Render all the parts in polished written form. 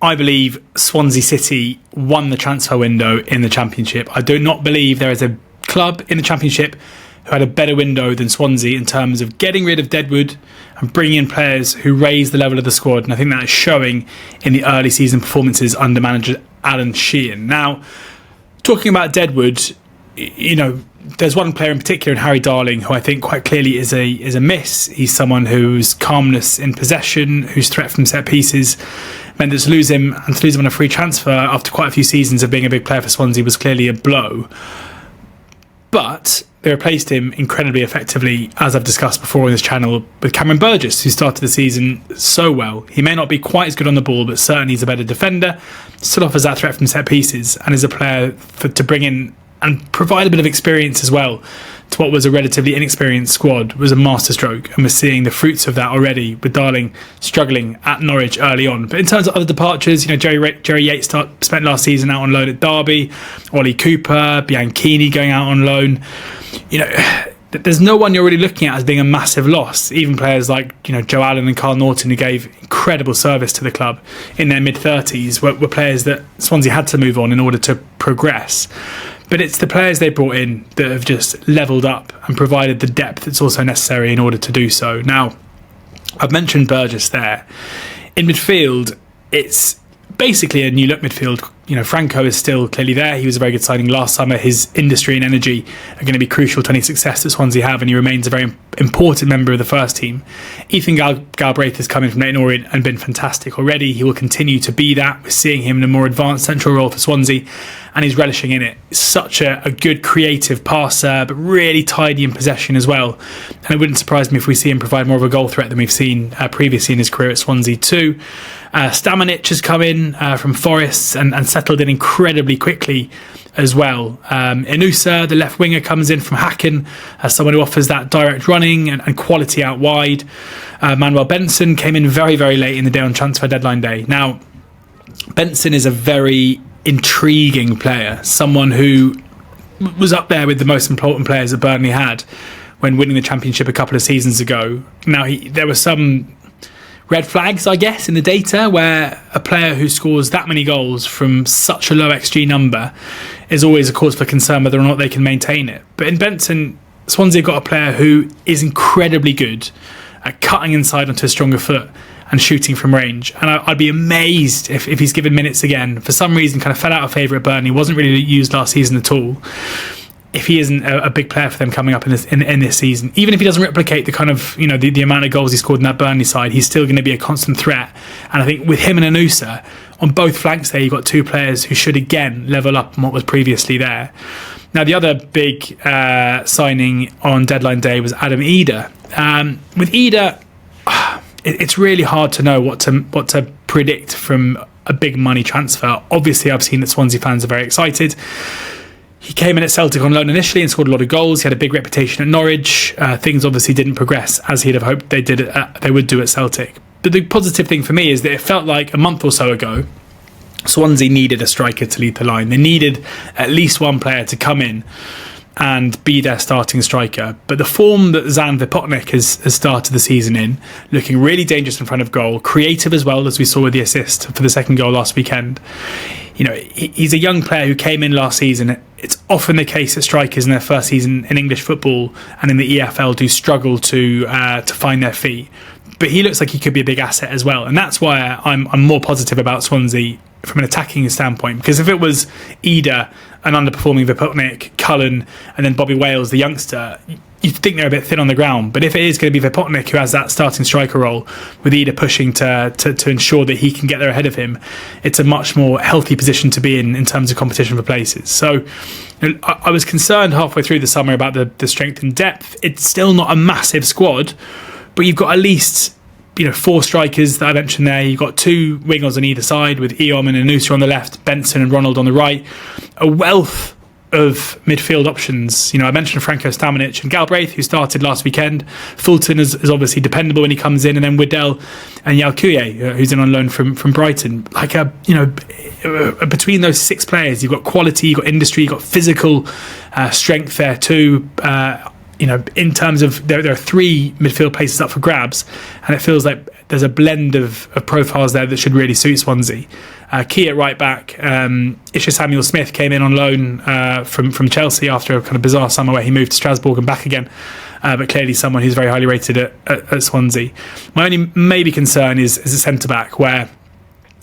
I believe Swansea City won the transfer window in the Championship. I do not believe there is a club in the Championship who had a better window than Swansea in terms of getting rid of Deadwood and bringing in players who raise the level of the squad. And I think that is showing in the early season performances under manager Alan Sheehan. Now, talking about Deadwood, there's one player in particular in Harry Darling who I think quite clearly is a miss. He's someone whose calmness in possession, whose threat from set pieces meant that to lose him on a free transfer after quite a few seasons of being a big player for Swansea was clearly a blow. But they replaced him incredibly effectively, as I've discussed before on this channel, with Cameron Burgess, who started the season so well. He may not be quite as good on the ball, but certainly he's a better defender, still offers that threat from set pieces, and is a player to bring in and provide a bit of experience as well to what was a relatively inexperienced squad. Was a masterstroke, and we're seeing the fruits of that already, with Darling struggling at Norwich early on. But in terms of other departures, Jerry Yates spent last season out on loan at Derby, Ollie Cooper, Bianchini going out on loan. There's no one you're really looking at as being a massive loss. Even players like Joe Allen and Carl Norton, who gave incredible service to the club in their mid-30s, were players that Swansea had to move on in order to progress. But it's the players they brought in that have just levelled up and provided the depth that's also necessary in order to do so. Now, I've mentioned Burgess there. In midfield, it's basically a new look midfield. Franco is still clearly there. He was a very good signing last summer. His industry and energy are going to be crucial to any success that Swansea have, and he remains a very important member of the first team. Ethan Galbraith has come in from Leyton Orient and been fantastic already. He will continue to be that. We're seeing him in a more advanced central role for Swansea, and he's relishing in it. Such a good creative passer, but really tidy in possession as well. And it wouldn't surprise me if we see him provide more of a goal threat than we've seen previously in his career at Swansea too. Stamanic has come in from Forest and settled in incredibly quickly as well. Inusa, the left winger, comes in from Hacken as someone who offers that direct running and quality out wide. Manuel Benson came in very, very late in the day on transfer deadline day. Now, Benson is a very intriguing player, someone who was up there with the most important players that Burnley had when winning the Championship a couple of seasons ago. Now, there were some red flags, I guess, in the data where a player who scores that many goals from such a low XG number is always a cause for concern whether or not they can maintain it. But in Benson, Swansea got a player who is incredibly good at cutting inside onto a stronger foot and shooting from range. And I'd be amazed if he's given minutes again. For some reason, kind of fell out of favour at Burnley, wasn't really used last season at all. If he isn't a big player for them coming up in this season, even if he doesn't replicate the kind of the amount of goals he scored in that Burnley side, he's still going to be a constant threat. And I think with him and Inusa on both flanks there, you've got two players who should again level up on what was previously there. Now, the other big signing on deadline day was Adam Idah. With Idah, it's really hard to know what to predict from a big money transfer. Obviously, I've seen that Swansea fans are very excited. He came in at Celtic on loan initially and scored a lot of goals. He had a big reputation at Norwich. Things obviously didn't progress as he'd have hoped they would do at Celtic. But the positive thing for me is that it felt like a month or so ago, Swansea needed a striker to lead the line. They needed at least one player to come in and be their starting striker. But the form that Zan Vipotnik has started the season in, looking really dangerous in front of goal, creative as well, as we saw with the assist for the second goal last weekend. He's a young player who came in last season. It's often the case that strikers in their first season in English football and in the EFL do struggle to find their feet. But he looks like he could be a big asset as well. And that's why I'm more positive about Swansea from an attacking standpoint. Because if it was Idah, an underperforming Vipotnik, Cullen, and then Bobby Wales, the youngster, you'd think they're a bit thin on the ground. But if it is going to be Vipotnik who has that starting striker role, with Idah pushing to ensure that he can get there ahead of him, it's a much more healthy position to be in terms of competition for places. So I was concerned halfway through the summer about the strength and depth. It's still not a massive squad, but you've got at least four strikers that I mentioned there. You've got two wingers on either side with Eom and Inusa on the left, Benson and Ronald on the right. A wealth of midfield options. I mentioned Franco Stamanic and Galbraith, who started last weekend. Fulton is obviously dependable when he comes in, and then Widdell and Yalkuye, who's in on loan from Brighton. Between those six players, you've got quality, you've got industry, you've got physical strength there too. in terms of there are 3 midfield places up for grabs, and it feels like there's a blend of profiles there that should really suit Swansea. Key at right back, Isha Samuel-Smith came in on loan from Chelsea after a kind of bizarre summer where he moved to Strasbourg and back again, but clearly someone who's very highly rated at Swansea. My only maybe concern is a centre-back where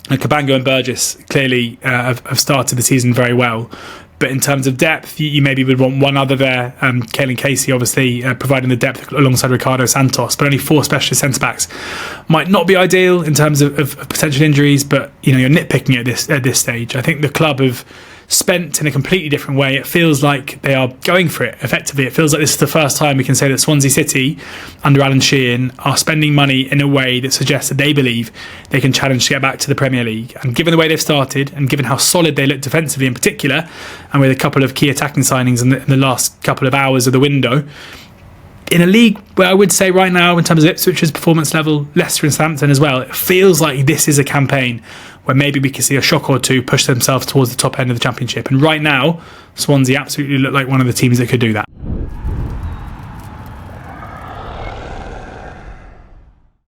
Cabango and Burgess clearly have started the season very well. But in terms of depth, you maybe would want one other there. Caelan Casey, obviously, providing the depth alongside Ricardo Santos. But only 4 specialist centre-backs might not be ideal in terms of potential injuries. But, you're nitpicking at this stage. I think the club have spent in a completely different way. It feels like they are going for it, effectively. It feels like this is the first time we can say that Swansea City, under Alan Sheehan, are spending money in a way that suggests that they believe they can challenge to get back to the Premier League. And given the way they've started, and given how solid they look defensively in particular, and with a couple of key attacking signings in the last couple of hours of the window, in a league where I would say right now, in terms of Ipswich's performance level, Leicester and Southampton as well, it feels like this is a campaign where maybe we can see a shock or two push themselves towards the top end of the Championship. And right now, Swansea absolutely look like one of the teams that could do that.